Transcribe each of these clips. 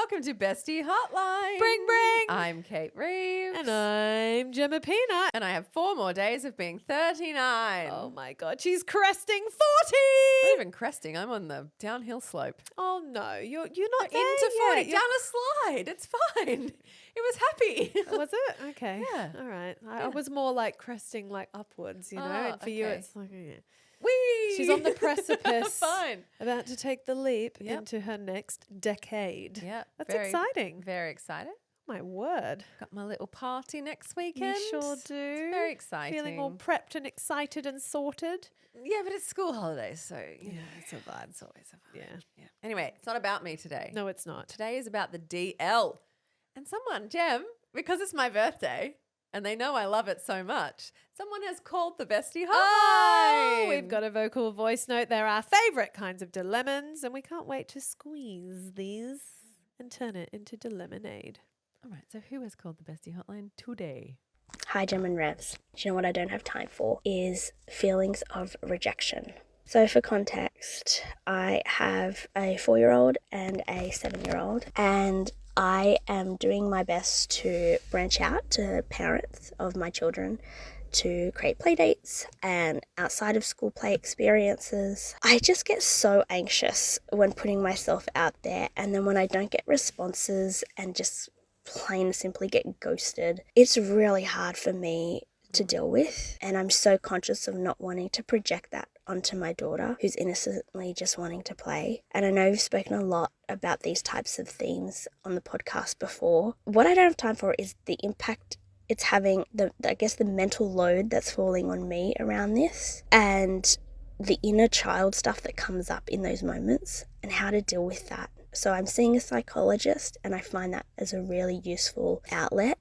welcome to Bestie Hotline. Bring, bring. I'm Kate Reeves. And I'm Gemma Peanut. And I have 4 more days of being 39. Oh my God, she's cresting 40. I'm not even cresting. I'm on the downhill slope. Oh no, you're not there Into 40, yet. down a slide. It's fine. It was happy. Was it? Okay. Yeah. All right. I was more like cresting like upwards, you know. Oh, and for you, okay. it's like, yeah. Whee! She's on the precipice. Fine. About to take the leap Yep. into her next decade. Yeah. That's exciting. Very excited. My word. Got my little party next weekend. You sure do. It's very exciting. Feeling all prepped and excited and sorted. Yeah, but it's school holidays, so you know, it's a vibe. It's always a vibe. Yeah. Anyway, it's not about me today. No, it's not. Today is about the DL. And someone, Gem, because it's my birthday and they know I love it so much, someone has called the Bestie Hotline. Oh, we've got a vocal voice note. They're our favourite kinds of dilemmas, and we can't wait to squeeze these and turn it into dilemonade. All right, so who has called the Bestie Hotline today? Hi, Gem and Revs. Do you know what I don't have time for is feelings of rejection. So for context, I have a 4-year-old and a 7-year-old, and I am doing my best to branch out to parents of my children to create play dates and outside of school play experiences. I just get so anxious when putting myself out there, and then when I don't get responses and just plain and simply get ghosted, it's really hard for me to deal with, and I'm so conscious of not wanting to project that onto my daughter who's innocently just wanting to play. And I know you've spoken a lot about these types of themes on the podcast before. What I don't have time for is the impact it's having, the mental load that's falling on me around this, and the inner child stuff that comes up in those moments and how to deal with that. So I'm seeing a psychologist, and I find that as a really useful outlet.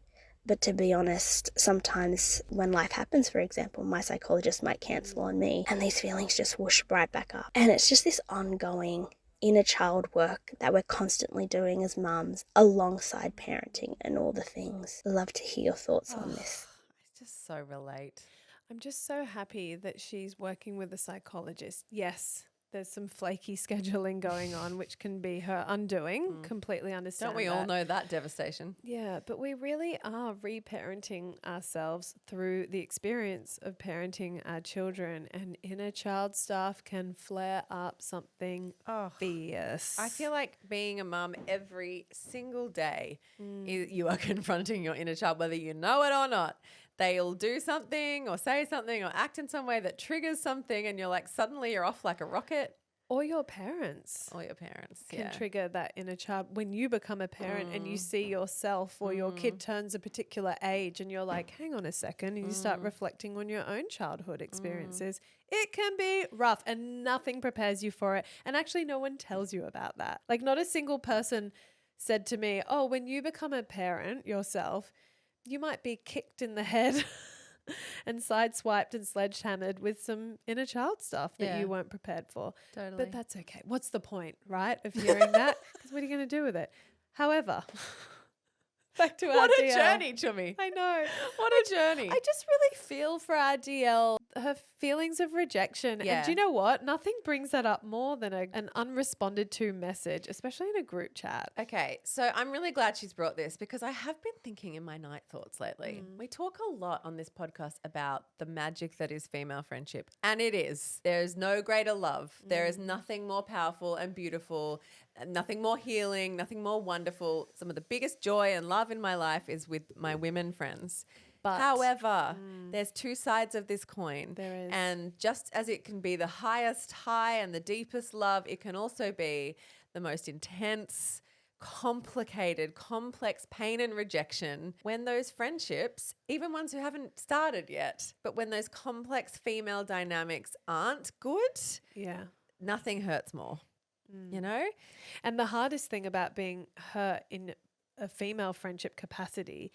But to be honest, sometimes when life happens, for example, my psychologist might cancel on me and these feelings just whoosh right back up. And it's just this ongoing inner child work that we're constantly doing as mums alongside parenting and all the things. I'd love to hear your thoughts on this. I just so relate. I'm just so happy that she's working with a psychologist. Yes, there's some flaky scheduling going on, which can be her undoing. Completely understand. Don't we all know that devastation? Yeah, but we really are reparenting ourselves through the experience of parenting our children, and inner child stuff can flare up something fierce. I feel like being a mum every single day, you are confronting your inner child, whether you know it or not. They'll do something or say something or act in some way that triggers something, and you're like, suddenly you're off like a rocket. Or your parents. Or your parents Can trigger that inner child. When you become a parent and you see yourself, or your kid turns a particular age and you're like, hang on a second, and you start reflecting on your own childhood experiences, it can be rough, and nothing prepares you for it. And actually no one tells you about that. Like, not a single person said to me, oh, when you become a parent yourself, you might be kicked in the head and sideswiped and sledgehammered with some inner child stuff that you weren't prepared for. Totally. But that's okay. What's the point, right, of hearing that? Because what are you going to do with it? However, back to our What a DL. journey, Chummy. I know. What a journey. I just really feel for our DL, her feelings of rejection. Yeah. And do you know what? Nothing brings that up more than an unresponded to message, especially in a group chat. Okay, so I'm really glad she's brought this, because I have been thinking in my night thoughts lately. We talk a lot on this podcast about the magic that is female friendship, and it is. There is no greater love. There is nothing more powerful and beautiful, nothing more healing, nothing more wonderful. Some of the biggest joy and love in my life is with my women friends. But however, there's 2 sides of this coin. There is. And just as it can be the highest high and the deepest love, it can also be the most intense, complicated, complex pain and rejection when those friendships, even ones who haven't started yet, but when those complex female dynamics aren't good, nothing hurts more, you know? And the hardest thing about being hurt in a female friendship capacity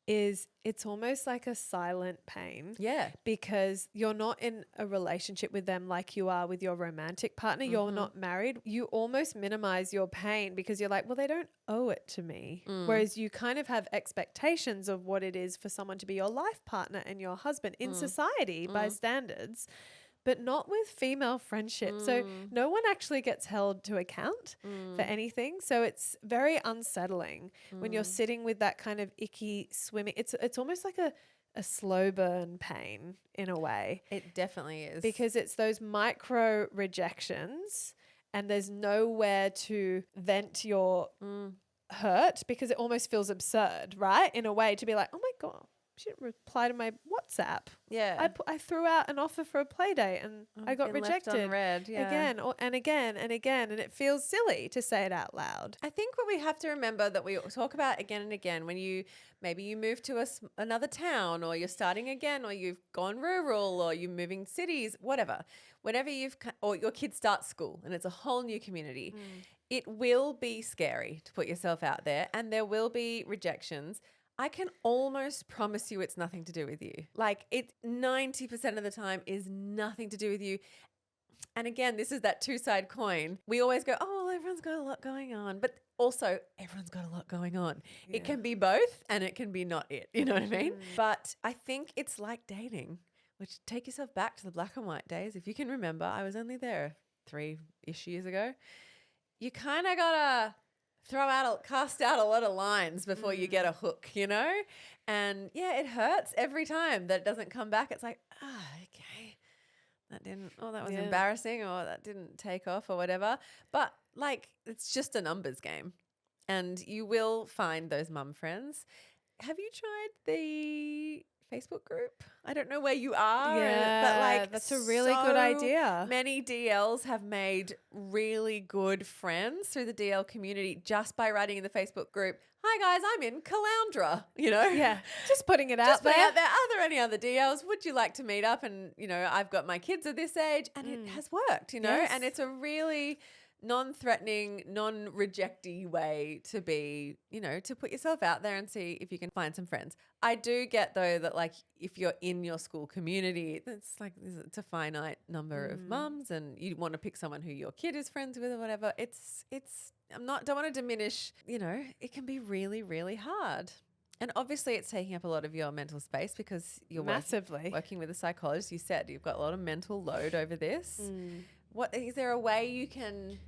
is it's almost like a silent pain. Yeah. Because you're not in a relationship with them like you are with your romantic partner. You're not married. You almost minimize your pain because you're like, well, they don't owe it to me. Whereas you kind of have expectations of what it is for someone to be your life partner and your husband in society by standards. but not with female friendship. So no one actually gets held to account for anything. So it's very unsettling when you're sitting with that kind of icky swimming. It's almost like a slow burn pain in a way. It definitely is. Because it's those micro rejections and there's nowhere to vent your hurt, because it almost feels absurd, right? In a way, to be like, oh my God, she didn't reply to my WhatsApp. Yeah. I threw out an offer for a play date and I got Been left rejected unread, yeah. again and again and again. And it feels silly to say it out loud. I think what we have to remember that we talk about again and again, when maybe you move to another town, or you're starting again, or you've gone rural, or you're moving cities, whatever, whenever or your kids start school and it's a whole new community, it will be scary to put yourself out there, and there will be rejections. I can almost promise you it's nothing to do with you. Like, it 90% of the time is nothing to do with you. And again, this is that two-sided coin. We always go, oh, well, everyone's got a lot going on. But also, everyone's got a lot going on. Yeah. It can be both and it can be not it. You know what I mean? But I think it's like dating, which, take yourself back to the black and white days. If you can remember, I was only there 3-ish years ago. You kind of got to cast out a lot of lines before you get a hook, you know? And yeah, it hurts every time that it doesn't come back. It's like, okay, that was embarrassing, or that didn't take off, or whatever. But like, it's just a numbers game, and you will find those mum friends. Have you tried the Facebook group? I don't know where you are. Yeah, but like, that's a really good idea. Many DLs have made really good friends through the DL community just by writing in the Facebook group, hi guys, I'm in Caloundra, you know? Yeah, just putting it out just there. Putting out there. Are there any other DLs? Would you like to meet up? And, you know, I've got my kids at this age, and it has worked, you know? Yes. And it's a really non-threatening, non-rejecty way to be, you know, to put yourself out there and see if you can find some friends. I do get, though, that like, if you're in your school community, it's a finite number of mums, and you want to pick someone who your kid is friends with or whatever. Don't want to diminish, you know, it can be really, really hard. And obviously it's taking up a lot of your mental space because you're massively working with a psychologist. You said you've got a lot of mental load over this. What is there a way you can,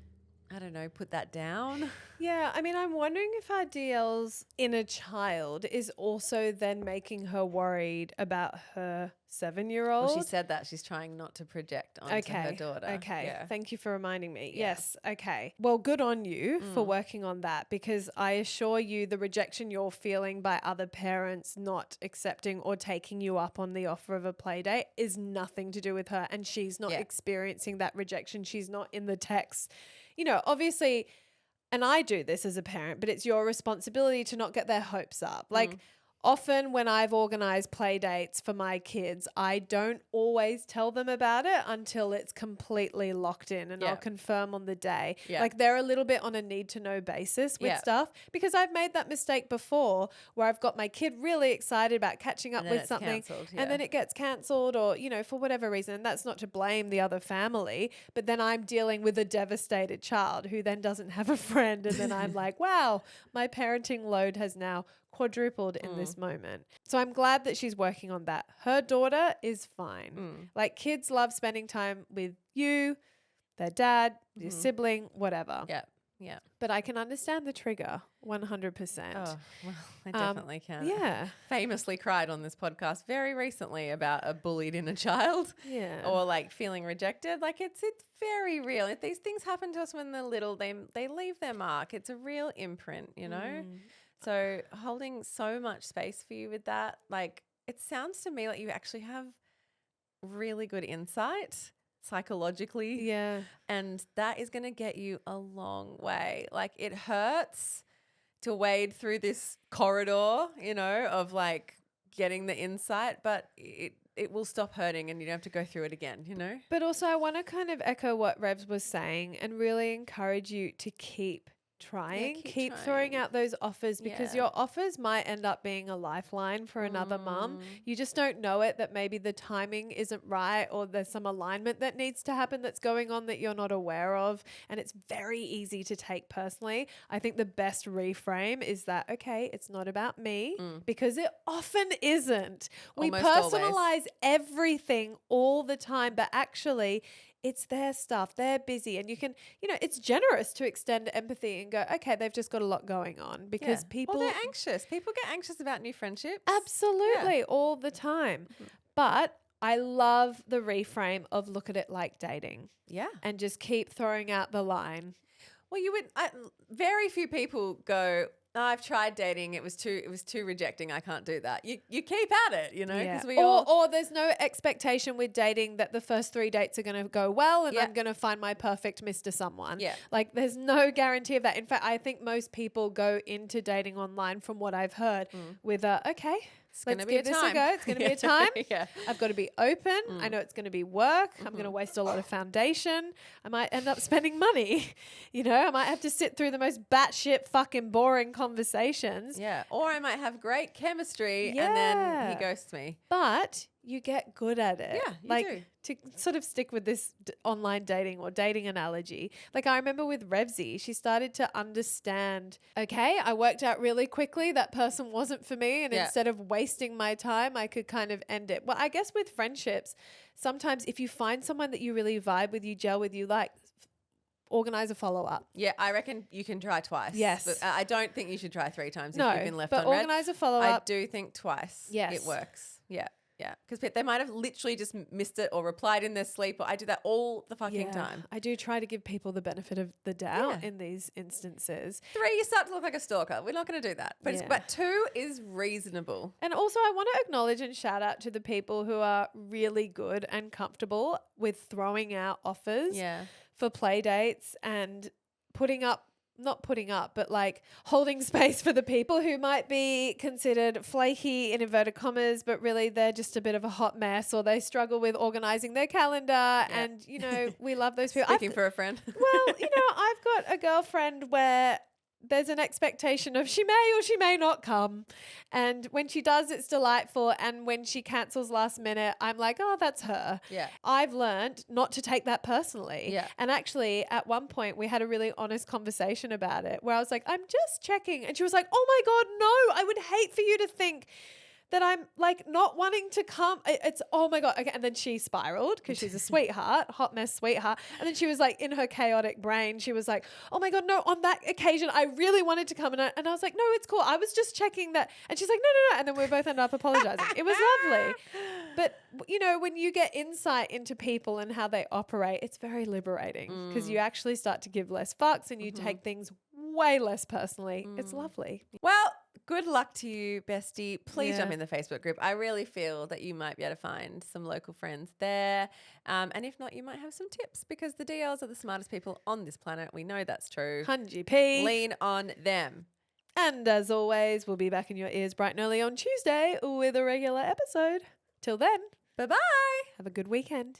I don't know, put that down? Yeah, I mean, I'm wondering if our DL's inner child is also then making her worried about her 7-year-old. Well, she said that she's trying not to project onto her daughter. Okay, yeah. Thank you for reminding me. Yeah. Yes, okay. Well, good on you for working on that, because I assure you the rejection you're feeling by other parents not accepting or taking you up on the offer of a play date is nothing to do with her, and she's not experiencing that rejection. She's not in the text. You know, obviously, and I do this as a parent, but it's your responsibility to not get their hopes up. Like, often when I've organized play dates for my kids, I don't always tell them about it until it's completely locked in, and I'll confirm on the day. Yeah. Like, they're a little bit on a need to know basis with stuff, because I've made that mistake before where I've got my kid really excited about catching up with something and then it gets cancelled, or, you know, for whatever reason. And that's not to blame the other family, but then I'm dealing with a devastated child who then doesn't have a friend. And then I'm like, wow, my parenting load has now quadrupled in this moment. So I'm glad that she's working on that. Her daughter is fine. Like, kids love spending time with you, their dad, your sibling, whatever. Yeah. Yeah. But I can understand the trigger 100%. Oh, well, I definitely can. Yeah. Famously cried on this podcast very recently about a bullied inner child. Yeah. Or like feeling rejected. Like, it's very real. If these things happen to us when they're little, they leave their mark. It's a real imprint, you know? So holding so much space for you with that, like, it sounds to me like you actually have really good insight psychologically. Yeah. And that is going to get you a long way. Like, it hurts to wade through this corridor, you know, of like getting the insight, but it will stop hurting and you don't have to go through it again, you know? But also I want to kind of echo what Revs was saying and really encourage you to keep trying. keep Keep throwing trying. out those offers because Yeah. your offers might end up being a lifeline for another mum. You just don't know it, that maybe the timing isn't right or there's some alignment that needs to happen that's going on that you're not aware of. And it's very easy to take personally. I think the best reframe is that, okay, it's not about me because it often isn't. We Almost personalize always. everything all the time, but actually it's their stuff. They're busy. And you can, it's generous to extend empathy and go, okay, they've just got a lot going on because people. Well, they're anxious. People get anxious about new friendships. Absolutely, all the time. But I love the reframe of look at it like dating Yeah. and just keep throwing out the line. Well, very few people go, "Oh, I've tried dating. It was too rejecting. I can't do that." You keep at it, because we all. Or there's no expectation with dating that the first 3 dates are going to go well and Yeah. I'm going to find my perfect Mr. Someone. Yeah. Like there's no guarantee of that. In fact, I think most people go into dating online, from what I've heard, with okay, gonna let's be a give this a time. go. It's going to be a time. Yeah. I've got to be open. I know it's going to be work. I'm going to waste a lot of foundation. I might end up spending money. I might have to sit through the most batshit fucking boring conversations. Yeah. Or I might have great chemistry and then Yeah. he ghosts me. But you get good at it. Yeah, you like do. to sort of stick with this online dating or dating analogy. Like I remember with Revsy, she started to understand, okay, I worked out really quickly that person wasn't for me. And Yeah. instead of wasting my time, I could kind of end it. Well, I guess with friendships, sometimes if you find someone that you really vibe with, you gel with, you like, organize a follow-up. Yeah, I reckon you can try twice. Yes. But I don't think you should try 3 times No, if you've been left but on red. organize a I follow-up. do think twice. Yes. It works. Yeah. Yeah. Because they might have literally just missed it or replied in their sleep. Or I do that all the fucking time. I do try to give people the benefit of the doubt Yeah. in these instances. 3, you start to look like a stalker. We're not going to do that. But, Yeah. but 2 is reasonable. And also, I want to acknowledge and shout out to the people who are really good and comfortable with throwing out offers Yeah. for play dates and not putting up, but like holding space for the people who might be considered flaky in inverted commas, but really they're just a bit of a hot mess or they struggle with organizing their calendar. And, we love those people. Speaking for a friend. Well, I've got a girlfriend where there's an expectation of she may or she may not come. And when she does, it's delightful. And when she cancels last minute, I'm like, oh, that's her. Yeah. I've learned not to take that personally. Yeah. And actually, at one point, we had a really honest conversation about it where I was like, I'm just checking. And she was like, oh my God, no, I would hate for you to think that I'm like not wanting to come. It's, oh my God. Okay. And then she spiraled because she's a sweetheart, hot mess sweetheart. And then she was like, in her chaotic brain, she was like, oh my God, no, on that occasion, I really wanted to come. And I was like, no, it's cool. I was just checking that. And she's like, no. And then we both ended up apologizing. It was lovely. But, when you get insight into people and how they operate, it's very liberating because you actually start to give less fucks and you take things way less personally. It's lovely. Well, good luck to you, Bestie. Please Yeah. jump in the Facebook group. I really feel that you might be able to find some local friends there. And if not, you might have some tips because the DLs are the smartest people on this planet. We know that's true. 100p. Lean on them. And as always, we'll be back in your ears bright and early on Tuesday with a regular episode. Till then, Bye-bye. have a good weekend.